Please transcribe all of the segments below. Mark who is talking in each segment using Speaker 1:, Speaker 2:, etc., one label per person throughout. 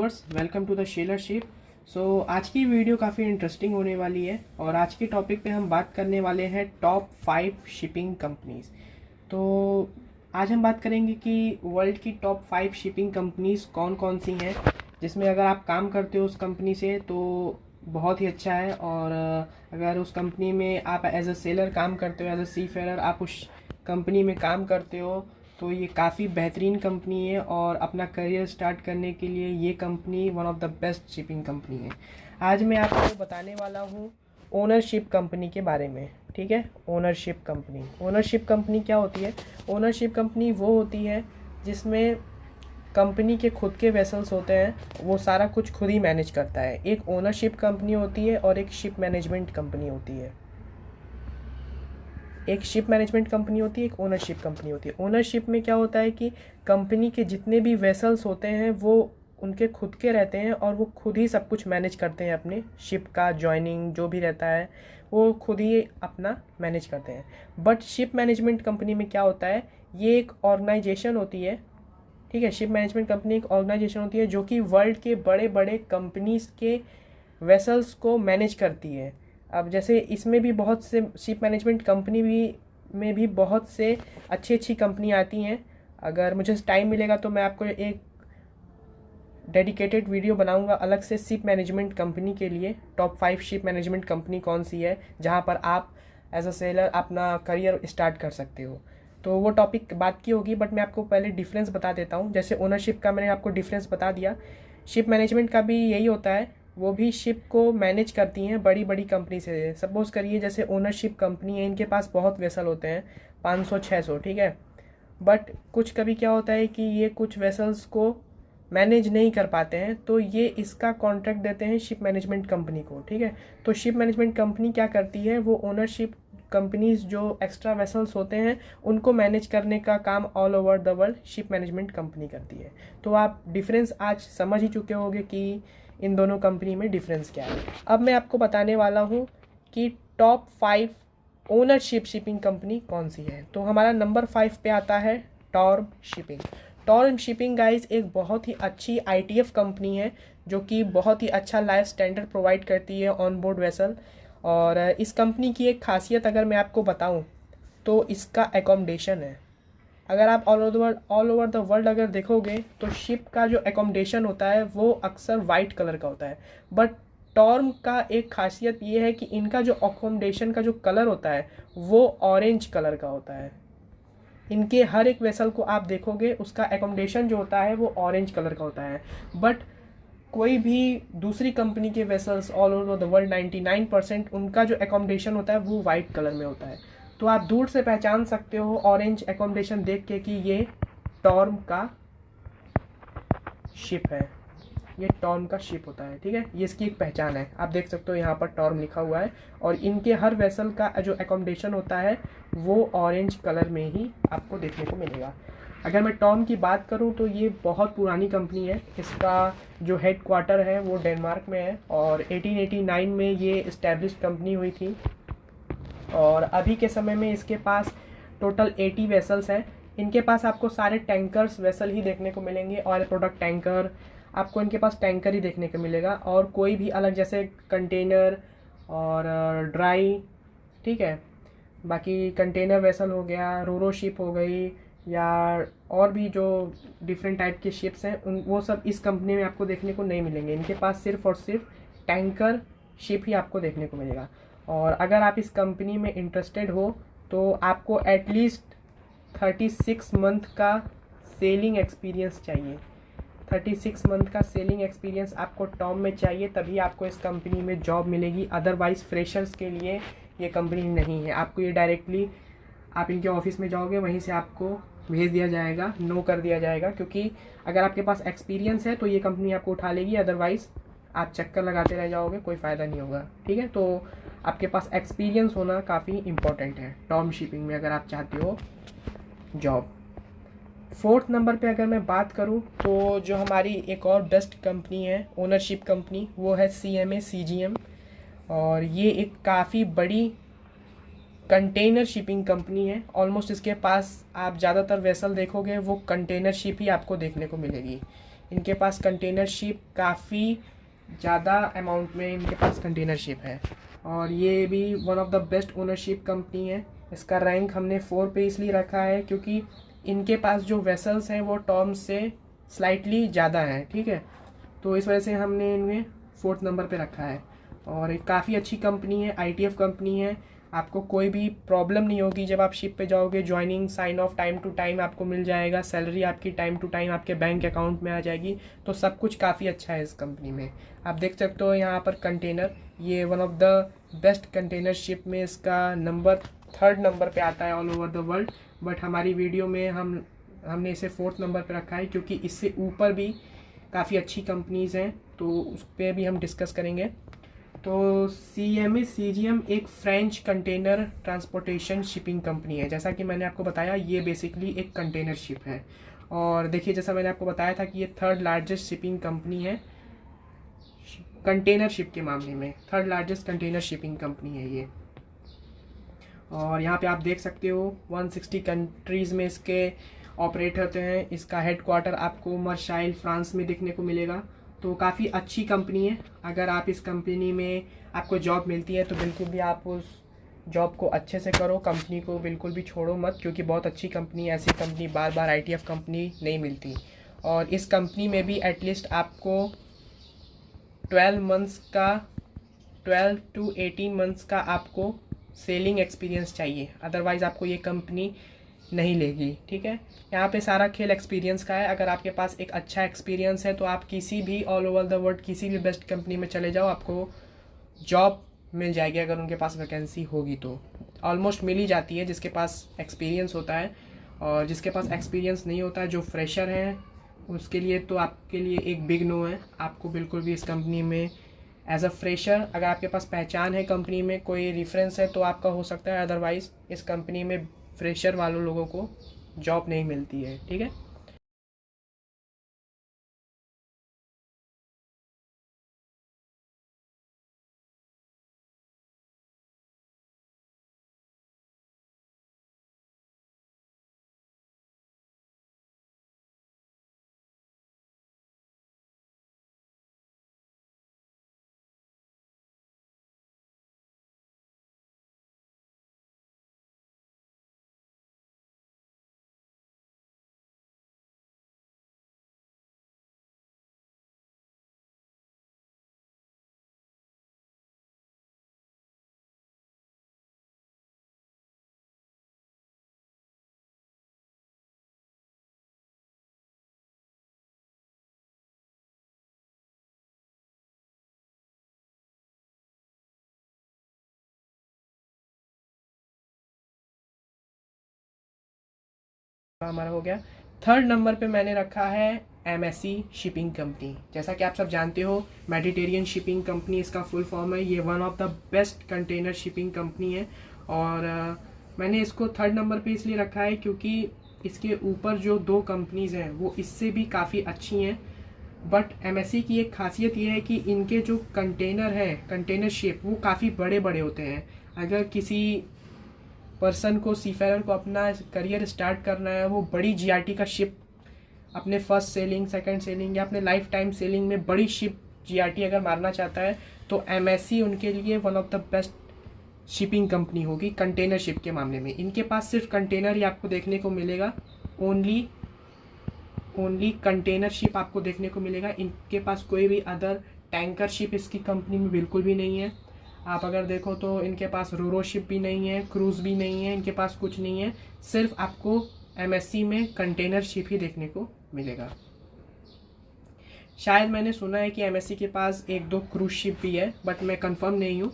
Speaker 1: Viewers, welcome to the sailor ship. आज की video काफ़ी इंटरेस्टिंग होने वाली है और आज के टॉपिक पे हम बात करने वाले हैं टॉप 5 शिपिंग कंपनीज। तो आज हम बात करेंगे कि वर्ल्ड की टॉप 5 शिपिंग कंपनीज कौन कौन सी हैं, जिसमें अगर आप काम करते हो उस कंपनी से तो बहुत ही अच्छा है, और अगर उस कंपनी में आप एज अ सेलर काम करते हो, एज अ सी फेयर आप उस कंपनी में काम करते हो तो ये काफ़ी बेहतरीन कंपनी है और अपना करियर स्टार्ट करने के लिए ये company one of the best shipping company है। आज मैं आपको बताने वाला हूँ ओनरशिप कंपनी के बारे में। ठीक है, ओनरशिप कंपनी क्या होती है? ओनरशिप कंपनी वो होती है जिसमें कंपनी के खुद के वेसल्स होते हैं, वो सारा कुछ खुद ही मैनेज करता है। एक ओनरशिप कंपनी होती है और एक शिप मैनेजमेंट कंपनी होती है। एक शिप मैनेजमेंट कंपनी होती है, एक ओनरशिप कंपनी होती है। ओनरशिप में क्या होता है कि कंपनी के जितने भी वेसल्स होते हैं वो उनके खुद के रहते हैं और वो खुद ही सब कुछ मैनेज करते हैं। अपने शिप का जॉइनिंग जो भी रहता है वो खुद ही अपना मैनेज करते हैं। बट शिप मैनेजमेंट कंपनी में क्या होता है, ये एक ऑर्गेनाइजेशन होती है। ठीक है, शिप मैनेजमेंट कंपनी एक ऑर्गेनाइजेशन होती है जो कि वर्ल्ड के बड़े बड़े कंपनीज के वेसल्स को मैनेज करती है। अब जैसे इसमें भी बहुत से शिप मैनेजमेंट कंपनी में भी बहुत से अच्छी कंपनी आती हैं। अगर मुझे टाइम मिलेगा तो मैं आपको एक डेडिकेटेड वीडियो बनाऊंगा अलग से शिप मैनेजमेंट कंपनी के लिए। टॉप 5 शिप मैनेजमेंट कंपनी कौन सी है जहां पर आप एज अ सेलर अपना करियर स्टार्ट कर सकते हो, तो वो टॉपिक बात की होगी। बट मैं आपको पहले डिफरेंस बता देता हूँ। जैसे ओनरशिप का मैंने आपको डिफरेंस बता दिया, शिप मैनेजमेंट का भी यही होता है। वो भी शिप को मैनेज करती हैं बड़ी बड़ी कंपनी से। सपोज करिए जैसे ओनरशिप कंपनी है, इनके पास बहुत वेसल होते हैं, 500-600। ठीक है, बट कुछ कभी क्या होता है कि ये कुछ वेसल्स को मैनेज नहीं कर पाते हैं, तो ये इसका कॉन्ट्रैक्ट देते हैं शिप मैनेजमेंट कंपनी को। ठीक है, तो शिप मैनेजमेंट कंपनी क्या करती है, वो ओनरशिप कंपनीज जो एक्स्ट्रा वेसल्स होते हैं उनको मैनेज करने का काम all over the world ship management company करती है। तो आप डिफरेंस आज समझ ही चुके होंगे कि इन दोनों कंपनी में डिफरेंस क्या है। अब मैं आपको बताने वाला हूँ कि टॉप 5 ओनरशिप शिपिंग कंपनी कौन सी है। तो हमारा नंबर 5 पे आता है टॉर्म शिपिंग। टॉर्म शिपिंग गाइज एक बहुत ही अच्छी ITF कंपनी है जो कि बहुत ही अच्छा लाइफ स्टैंडर्ड प्रोवाइड करती है ऑन बोर्ड वेसल। और इस कंपनी की एक खासियत अगर मैं आपको बताऊं तो इसका एकोमोडेशन है। अगर आप ऑल ओवर द वर्ल्ड अगर देखोगे तो शिप का जो एकोमोडेशन होता है वो अक्सर वाइट कलर का होता है, बट टॉर्म का एक खासियत ये है कि इनका जो अकोमोडेशन का जो कलर होता है वो ऑरेंज कलर का होता है। इनके हर एक वेसल को आप देखोगे उसका एकोमोडेशन जो होता है वो ऑरेंज कलर का होता है। बट कोई भी दूसरी कंपनी के vessels all over the world 99% उनका जो एकोमोडेशन होता है वो वाइट कलर में होता है। तो आप दूर से पहचान सकते हो ऑरेंज एकोमोडेशन देख के कि ये टॉर्म का शिप है, ये टॉर्म का शिप होता है। ठीक है, ये इसकी एक पहचान है। आप देख सकते हो यहाँ पर टॉर्म लिखा हुआ है और इनके हर वेसल का जो एकोमोडेशन होता है वो ऑरेंज कलर में ही आपको देखने को मिलेगा। अगर मैं टॉर्म की बात करूं तो ये बहुत पुरानी कंपनी है। इसका जो हेड क्वार्टर है वो डेनमार्क में है और 1889 में ये इस्टेब्लिश कंपनी हुई थी। और अभी के समय में इसके पास टोटल 80 वेसल्स हैं। इनके पास आपको सारे टैंकर्स वेसल ही देखने को मिलेंगे, ऑयल प्रोडक्ट टैंकर, आपको इनके पास टैंकर ही देखने को मिलेगा और कोई भी अलग जैसे कंटेनर और ड्राई। ठीक है, बाकी कंटेनर वेसल हो गया, रोरो शिप हो गई, या और भी जो डिफरेंट टाइप के शिप्स हैं उन वो सब इस कंपनी में आपको देखने को नहीं मिलेंगे। इनके पास सिर्फ और सिर्फ टैंकर शिप ही आपको देखने को मिलेगा। और अगर आप इस कंपनी में इंटरेस्टेड हो तो आपको एटलीस्ट 36 मंथ का सेलिंग एक्सपीरियंस चाहिए। 36 मंथ का सेलिंग एक्सपीरियंस आपको टॉर्म में चाहिए, तभी आपको इस कंपनी में जॉब मिलेगी। अदरवाइज़ फ्रेशर्स के लिए ये कंपनी नहीं है। आपको ये डायरेक्टली आप इनके ऑफिस में जाओगे, वहीं से आपको भेज दिया जाएगा, नो कर दिया जाएगा। क्योंकि अगर आपके पास एक्सपीरियंस है तो ये कंपनी आपको उठा लेगी, अदरवाइज़ आप चक्कर लगाते रह जाओगे, कोई फ़ायदा नहीं होगा। ठीक है, तो आपके पास एक्सपीरियंस होना काफ़ी इंपॉर्टेंट है टॉर्म शिपिंग में अगर आप चाहते हो जॉब। 4th नंबर पे अगर मैं बात करूं तो जो हमारी एक और बेस्ट कंपनी है ओनरशिप कंपनी वो है CMA CGM। और ये एक काफ़ी बड़ी कंटेनर शिपिंग कंपनी है। ऑलमोस्ट इसके पास आप ज़्यादातर वेसल देखोगे वो कंटेनर शिप ही आपको देखने को मिलेगी। इनके पास कंटेनर शिप काफ़ी ज़्यादा अमाउंट में इनके पास कंटेनर शिप है, और ये भी one of the best ownership company है। इसका रैंक हमने 4 पे इसलिए रखा है क्योंकि इनके पास जो वेसल्स हैं वो टॉर्म्स से स्लाइटली ज़्यादा हैं, ठीक है। तो इस वजह से हमने इन्हें 4th नंबर पे रखा है। और एक काफ़ी अच्छी कंपनी है, ITF कंपनी है। आपको कोई भी प्रॉब्लम नहीं होगी जब आप शिप पे जाओगे। Joining sign off time to time आपको मिल जाएगा, सैलरी आपकी टाइम टू टाइम आपके बैंक अकाउंट में आ जाएगी। तो सब कुछ काफ़ी अच्छा है इस कंपनी में। आप देख सकते हो यहाँ पर कंटेनर, ये one of the best container ship में इसका नंबर 3rd नंबर पे आता है all over the world. But हमारी वीडियो में हमने इसे 4th नंबर पे रखा है क्योंकि इससे ऊपर भी काफ़ी अच्छी कंपनीज़ हैं, तो उस पर भी हम डिस्कस करेंगे। तो CMA CGM एक French container transportation shipping company है। जैसा कि मैंने आपको बताया, ये बेसिकली एक कंटेनर शिप है। और देखिए, जैसा मैंने आपको बताया था कि ये 3rd लार्जेस्ट शिपिंग कंपनी है कंटेनर शिप के मामले में। 3rd largest container shipping company है ये। और यहाँ पे आप देख सकते हो 160 कंट्रीज़ में इसके ऑपरेट होते हैं। इसका हेडक्वार्टर आपको मार्शाइल फ्रांस में देखने को मिलेगा। तो काफ़ी अच्छी कंपनी है। अगर आप इस कंपनी में आपको जॉब मिलती है तो बिल्कुल भी आप उस जॉब को अच्छे से करो, कंपनी को बिल्कुल भी छोड़ो मत, क्योंकि बहुत अच्छी कंपनी है। ऐसी कंपनी बार बार ITF कंपनी नहीं मिलती। और इस कंपनी में भी एटलीस्ट आपको 12 to 18 मंथ्स का आपको सेलिंग एक्सपीरियंस चाहिए, अदरवाइज़ आपको ये कंपनी नहीं लेगी, ठीक है। यहाँ पे सारा खेल एक्सपीरियंस का है। अगर आपके पास एक अच्छा एक्सपीरियंस है तो आप किसी भी ऑल ओवर द वर्ल्ड किसी भी बेस्ट कंपनी में चले जाओ, आपको जॉब मिल जाएगी। अगर उनके पास वैकेंसी होगी तो ऑलमोस्ट मिल ही जाती है जिसके पास एक्सपीरियंस होता है। और जिसके पास एक्सपीरियंस नहीं होता है, जो फ्रेशर हैं, उसके लिए तो आपके लिए एक बिग नो है। आपको बिल्कुल भी इस कंपनी में एज अ फ्रेशर, अगर आपके पास पहचान है कंपनी में, कोई रेफरेंस है तो आपका हो सकता है, अदरवाइज़ इस कंपनी में फ्रेशर वालों लोगों को जॉब नहीं मिलती है, ठीक है। हमारा हो गया। 3rd नंबर पे मैंने रखा है MSC शिपिंग कंपनी। जैसा कि आप सब जानते हो, मेडिटेरियन शिपिंग कंपनी इसका फुल फॉर्म है। ये one of the best container shipping company है। और मैंने इसको 3rd नंबर पे इसलिए रखा है क्योंकि इसके ऊपर जो 2 कंपनीज़ हैं वो इससे भी काफ़ी अच्छी हैं। बट MSC की एक खासियत ये है कि इनके जो कंटेनर है, कंटेनर शिप, वो काफ़ी बड़े बड़े होते हैं। अगर किसी पर्सन को, सीफेरर को अपना करियर स्टार्ट करना है, वो बड़ी GRT का शिप अपने फर्स्ट सेलिंग, सेकंड सेलिंग या अपने लाइफ टाइम सेलिंग में बड़ी शिप GRT अगर मारना चाहता है तो MSC उनके लिए one of the best shipping company होगी कंटेनर शिप के मामले में। इनके पास सिर्फ कंटेनर ही आपको देखने को मिलेगा, ओनली कंटेनर शिप आपको देखने को मिलेगा। इनके पास कोई भी अदर टैंकर शिप इसकी कंपनी में बिल्कुल भी नहीं है। आप अगर देखो तो इनके पास रोरो शिप भी नहीं है, क्रूज़ भी नहीं है, इनके पास कुछ नहीं है। सिर्फ आपको MSC में कंटेनर शिप ही देखने को मिलेगा। शायद मैंने सुना है कि MSC के पास 1-2 क्रूज शिप भी है, बट मैं कंफर्म नहीं हूँ।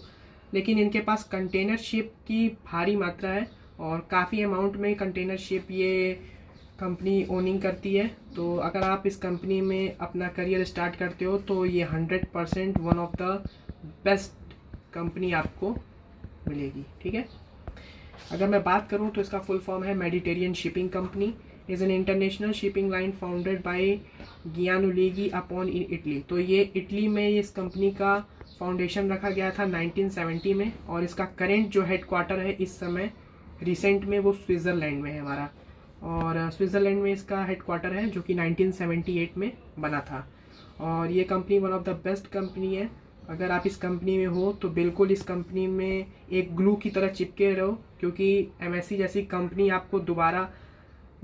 Speaker 1: लेकिन इनके पास कंटेनर शिप की भारी मात्रा है और काफ़ी अमाउंट में कंटेनर शिप ये कंपनी ओनिंग करती है। तो अगर आप इस कंपनी में अपना करियर स्टार्ट करते हो तो ये 100% one of the best company आपको मिलेगी, ठीक है। अगर मैं बात करूं तो इसका फुल फॉर्म है Mediterranean shipping company is an international shipping line founded by Gianluigi Aponte in Italy. तो ये इटली में इस कंपनी का फाउंडेशन रखा गया था 1970 में, और इसका करेंट जो हेडक्वार्टर है इस समय रिसेंट में वो स्विट्ज़रलैंड में है हमारा। और स्विट्ज़रलैंड में इसका हेडक्वार्टर है, जो कि 1978 में बना था। और ये company one of the best company है। अगर आप इस कंपनी में हो तो बिल्कुल इस कंपनी में एक ग्लू की तरह चिपके रहो, क्योंकि एमएससी जैसी कंपनी आपको दोबारा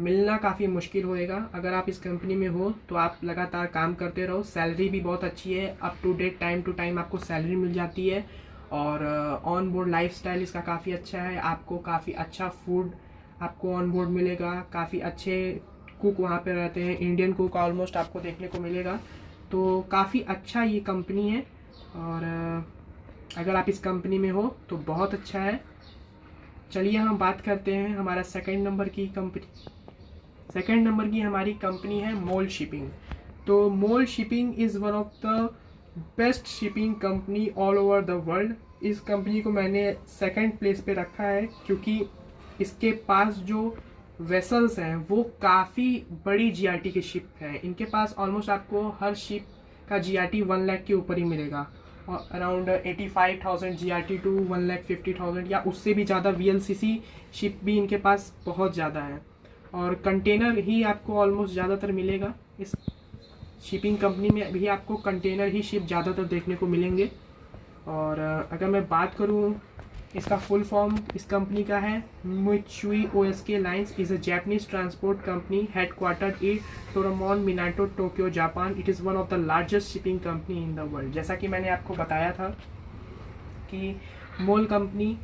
Speaker 1: मिलना काफ़ी मुश्किल होएगा। अगर आप इस कंपनी में हो तो आप लगातार काम करते रहो। सैलरी भी बहुत अच्छी है, up to date time to time आपको सैलरी मिल जाती है। और ऑन बोर्ड लाइफस्टाइल इसका काफ़ी अच्छा है। आपको काफ़ी अच्छा फूड आपको ऑन बोर्ड मिलेगा। काफ़ी अच्छे कुक वहाँ पे रहते हैं, इंडियन कुक ऑलमोस्ट आपको देखने को मिलेगा। तो काफ़ी अच्छा ये कंपनी है। और अगर आप इस कंपनी में हो तो बहुत अच्छा है। चलिए हम बात करते हैं हमारा सेकंड नंबर की कंपनी। सेकंड नंबर की हमारी कंपनी है मोल शिपिंग। तो MOL shipping is one of the best shipping company all over the world. इस कंपनी को मैंने सेकंड प्लेस पे रखा है, क्योंकि इसके पास जो वेसल्स हैं वो काफ़ी बड़ी जीआरटी की शिप है। इनके पास ऑलमोस्ट आपको हर शिप का जीआरटी 1 लाख के ऊपर ही मिलेगा, और अराउंड 85,000 जीआरटी टू 1,50,000 या उससे भी ज़्यादा वीएलसीसी शिप भी इनके पास बहुत ज़्यादा है। और कंटेनर ही आपको ऑलमोस्ट ज़्यादातर मिलेगा। इस शिपिंग कंपनी में भी आपको कंटेनर ही शिप ज़्यादातर देखने को मिलेंगे। और अगर मैं बात करूँ इसका फुल फॉर्म इस कंपनी का है Mitsui OSK Lines is a Japanese transport company headquartered in Toranomon Minato Tokyo Japan. It is one of the largest shipping company in the world. जैसा कि मैंने आपको बताया था कि मोल कंपनी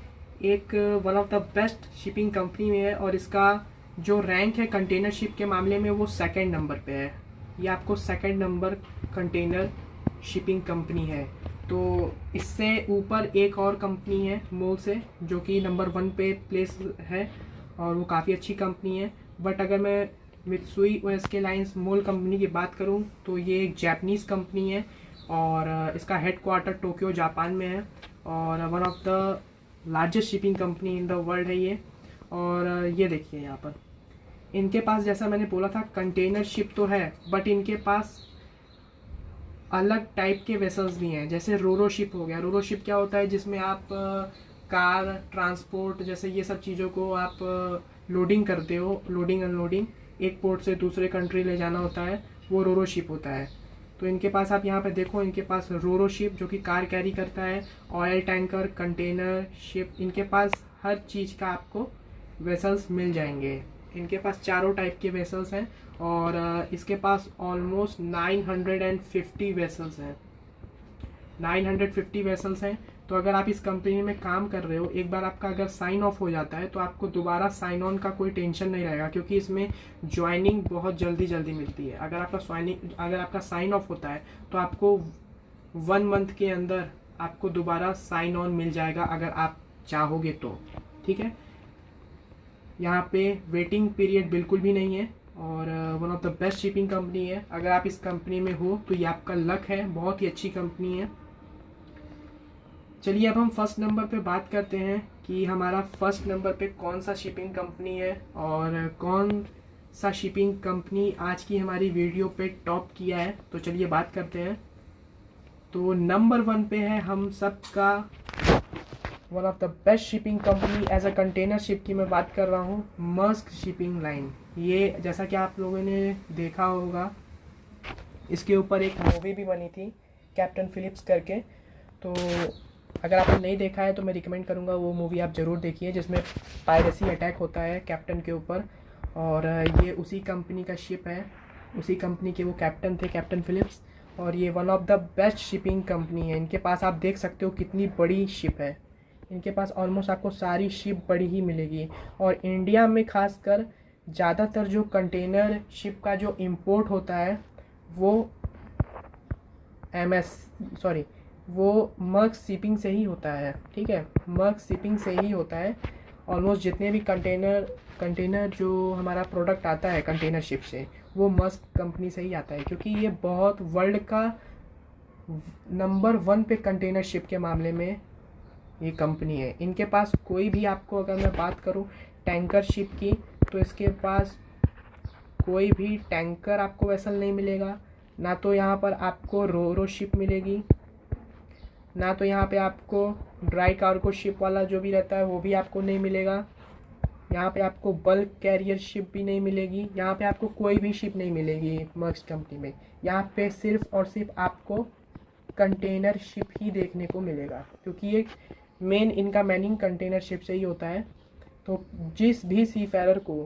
Speaker 1: एक one of the best shipping company में है, और इसका जो रैंक है कंटेनर शिप के मामले में वो सेकंड नंबर पे है। ये आपको second number container shipping company है। तो इससे ऊपर एक और कंपनी है मोल से, जो कि नंबर 1 पे प्लेस है, और वो काफ़ी अच्छी कंपनी है। बट अगर मैं मित्सुई ओएसके लाइन्स मोल कंपनी की बात करूं तो ये एक जापानीज़ कंपनी है, और इसका हेडक्वार्टर टोक्यो जापान में है, और one of the largest shipping company in the world है ये। और ये देखिए यहाँ पर इनके पास, जैसा मैंने बोला था, कंटेनर शिप तो है, बट इनके पास अलग टाइप के वेसल्स भी हैं। जैसे रोरो शिप हो गया। रोरो शिप क्या होता है, जिसमें आप कार ट्रांसपोर्ट जैसे ये सब चीज़ों को आप लोडिंग करते हो, लोडिंग अनलोडिंग, एक पोर्ट से दूसरे कंट्री ले जाना होता है, वो रोरो शिप होता है। तो इनके पास आप यहाँ पे देखो, इनके पास रोरो शिप जो कि कार कैरी करता है, ऑयल टैंकर, कंटेनर शिप, इनके पास हर चीज़ का आपको वेसल्स मिल जाएंगे। इनके पास चारों टाइप के वेसल्स हैं, और इसके पास ऑलमोस्ट 950 वेसल्स हैं। 950 वेसल्स हैं। तो अगर आप इस कंपनी में काम कर रहे हो, एक बार आपका अगर साइन ऑफ हो जाता है तो आपको दोबारा साइन ऑन का कोई टेंशन नहीं रहेगा, क्योंकि इसमें ज्वाइनिंग बहुत जल्दी मिलती है। अगर आपका साइन ऑफ होता है तो आपको 1 मंथ के अंदर आपको दोबारा साइन ऑन मिल जाएगा, अगर आप चाहोगे तो। ठीक है, यहाँ पे वेटिंग पीरियड बिल्कुल भी नहीं है, और one of the best shipping company है। अगर आप इस कंपनी में हो तो ये आपका लक है, बहुत ही अच्छी कंपनी है। चलिए अब हम फर्स्ट नंबर पे बात करते हैं कि हमारा फर्स्ट नंबर पे कौन सा शिपिंग कंपनी है, और कौन सा शिपिंग कंपनी आज की हमारी वीडियो पे टॉप किया है। तो चलिए बात करते हैं। तो नंबर 1 पे है हम सब का one of the best shipping company as a container ship की मैं बात कर रहा हूँ, मर्स्क शिपिंग लाइन। ये जैसा कि आप लोगों ने देखा होगा, इसके ऊपर एक मूवी भी बनी थी कैप्टन फिलिप्स करके। तो अगर आपने नहीं देखा है तो मैं रिकमेंड करूँगा वो मूवी आप ज़रूर देखिए, जिसमें पायरेसी अटैक होता है कैप्टन के ऊपर, और ये उसी कंपनी का शिप है, उसी कंपनी के वो कैप्टन थे, कैप्टन फिलिप्स। और ये one of the best shipping company है। इनके पास आप देख सकते हो कितनी बड़ी शिप है। इनके पास ऑलमोस्ट आपको सारी शिप बड़ी ही मिलेगी, और इंडिया में खासकर ज़्यादातर जो कंटेनर शिप का जो इंपोर्ट होता है वो वो मर्स्क शिपिंग से ही होता है। ठीक है, मर्स्क शिपिंग से ही होता है। ऑलमोस्ट जितने भी कंटेनर जो हमारा प्रोडक्ट आता है कंटेनर शिप से, वो मर्स्क कंपनी से ही आता है, क्योंकि ये बहुत वर्ल्ड का नंबर 1 पे कंटेनर शिप के मामले में ये कंपनी है। इनके पास कोई भी, आपको अगर मैं बात करूं टैंकर शिप की, तो इसके पास कोई भी टैंकर आपको वेसल नहीं मिलेगा, ना तो यहाँ पर आपको रोरो शिप मिलेगी, ना तो यहाँ पे आपको ड्राई कार्गो शिप वाला जो भी रहता है वो भी आपको नहीं मिलेगा। यहाँ पे आपको बल्क कैरियर शिप भी नहीं मिलेगी, यहाँ पे आपको कोई भी शिप नहीं मिलेगी मर्क्स कंपनी में। यहाँ पे सिर्फ और सिर्फ आपको कंटेनर शिप ही देखने को मिलेगा, क्योंकि ये मेन इनका मैनिंग कंटेनर शिप से ही होता है। तो जिस भी सीफेरर को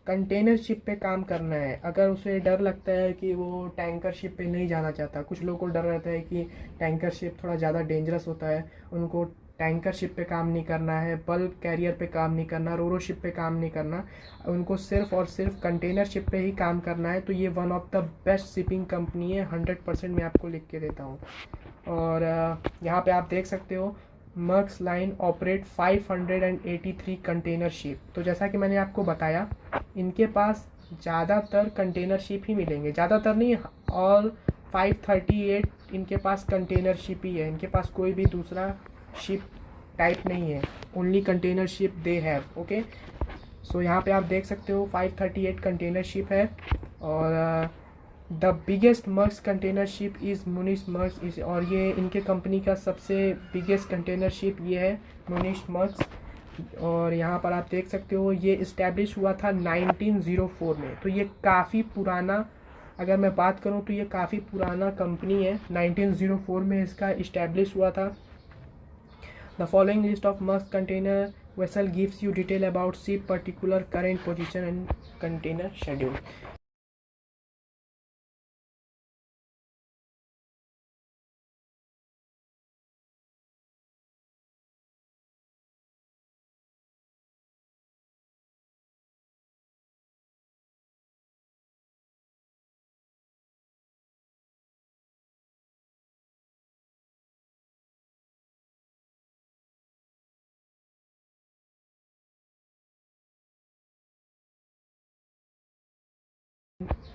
Speaker 1: कंटेनर शिप पे काम करना है, अगर उसे डर लगता है कि वो टैंकर शिप पे नहीं जाना चाहता, कुछ लोगों को डर रहता है कि टैंकर शिप थोड़ा ज़्यादा डेंजरस होता है, उनको टैंकर शिप पे काम नहीं करना है, बल्क कैरियर पे काम नहीं करना, रोरो शिप पे काम नहीं करना, उनको सिर्फ और सिर्फ कंटेनर शिप पे ही काम करना है, तो ये one of the best shipping company है। 100% मैं आपको लिख के देता हूँ। और यहाँ पे आप देख सकते हो marks line operate 583 container ship. तो जैसा कि मैंने आपको बताया, इनके पास ज़्यादातर कंटेनर शिप ही मिलेंगे, ज़्यादातर नहीं, ऑल 538 इनके पास कंटेनर शिप ही है। इनके पास कोई भी दूसरा शिप टाइप नहीं है, only container ship they have. Okay, so यहाँ पे आप देख सकते हो 538 कंटेनर शिप है। और the biggest Maersk container ship is Munich Maersk is, और ये इनके कंपनी का सबसे बिगेस्ट कंटेनर शिप ये है मुनिश मर्क्स। और यहाँ पर आप देख सकते हो ये इस्टेब्लिश हुआ था 1904 में, तो ये काफ़ी पुराना, अगर मैं बात करूँ तो ये काफ़ी पुराना कंपनी है। 1904 में इसका इस्टेब्लिश हुआ था। The following list of marks container vessel gives you detail about ship particular current position and container schedule.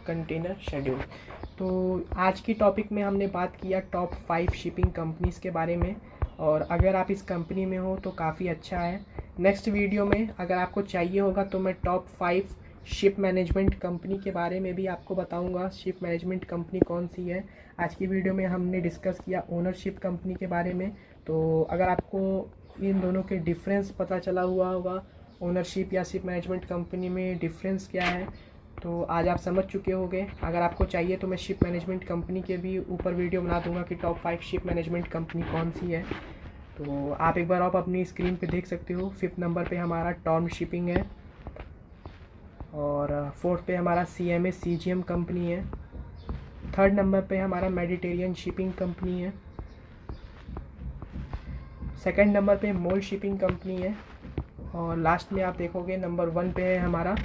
Speaker 1: Container schedule. तो आज की टॉपिक में हमने बात किया टॉप 5 शिपिंग कंपनीज़ के बारे में, और अगर आप इस कंपनी में हो तो काफ़ी अच्छा है। नेक्स्ट वीडियो में अगर आपको चाहिए होगा तो मैं टॉप 5 शिप मैनेजमेंट कंपनी के बारे में भी आपको बताऊंगा, शिप मैनेजमेंट कंपनी कौन सी है। आज की वीडियो में हमने डिस्कस किया ओनरशिप कंपनी के बारे में। तो अगर आपको इन दोनों के डिफरेंस पता चला हुआ होगा, ओनरशिप या शिप मैनेजमेंट कंपनी में डिफरेंस क्या है, तो आज आप समझ चुके होंगे। अगर आपको चाहिए तो मैं शिप मैनेजमेंट कंपनी के भी ऊपर वीडियो बना दूंगा कि टॉप 5 शिप मैनेजमेंट कंपनी कौन सी है। तो आप एक बार आप अपनी स्क्रीन पे देख सकते हो। 5th नंबर पे हमारा टॉर्न शिपिंग है, और 4th पे हमारा CMA CGM कंपनी है। 3rd नंबर पे हमारा मेडिटेरियन शिपिंग कंपनी है। 2nd नंबर पे मोल शिपिंग कंपनी है, और लास्ट में आप देखोगे नंबर 1 पे है हमारा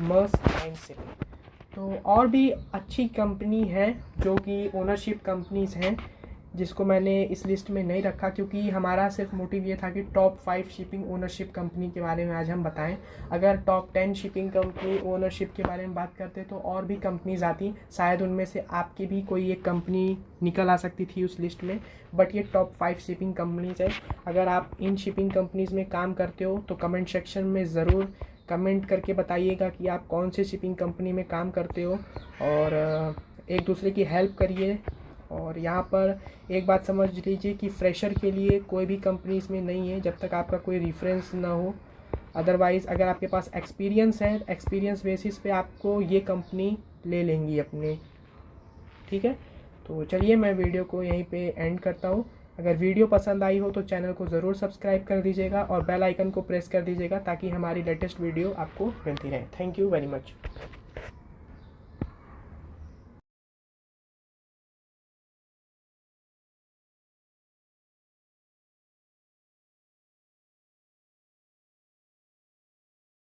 Speaker 1: मर्क्स लाइन शिपिंग। तो और भी अच्छी कंपनी है जो कि ओनरशिप कंपनीज़ हैं, जिसको मैंने इस लिस्ट में नहीं रखा, क्योंकि हमारा सिर्फ मोटिव ये था कि टॉप 5 शिपिंग ओनरशिप कंपनी के बारे में आज हम बताएं। अगर टॉप 10 शिपिंग कंपनी ओनरशिप के बारे में बात करते तो और भी कंपनीज आती, शायद उनमें से आपकी भी कोई एक कंपनी निकल आ सकती थी उस लिस्ट में, बट ये टॉप 5 शिपिंग कंपनीज है। अगर आप इन शिपिंग कंपनीज़ में काम करते हो तो कमेंट सेक्शन में ज़रूर कमेंट करके बताइएगा कि आप कौन से शिपिंग कंपनी में काम करते हो, और एक दूसरे की हेल्प करिए। और यहाँ पर एक बात समझ लीजिए कि फ्रेशर के लिए कोई भी कंपनी इसमें नहीं है जब तक आपका कोई रेफरेंस ना हो। अदरवाइज़ अगर आपके पास एक्सपीरियंस है, एक्सपीरियंस बेसिस पे आपको ये कंपनी ले लेंगी अपने। ठीक है, तो चलिए मैं वीडियो को यहीं पे एंड करता हूँ। अगर वीडियो पसंद आई हो तो चैनल को ज़रूर सब्सक्राइब कर दीजिएगा और बेल आइकन को प्रेस कर दीजिएगा ताकि हमारी लेटेस्ट वीडियो आपको मिलती रहे। Thank you very much.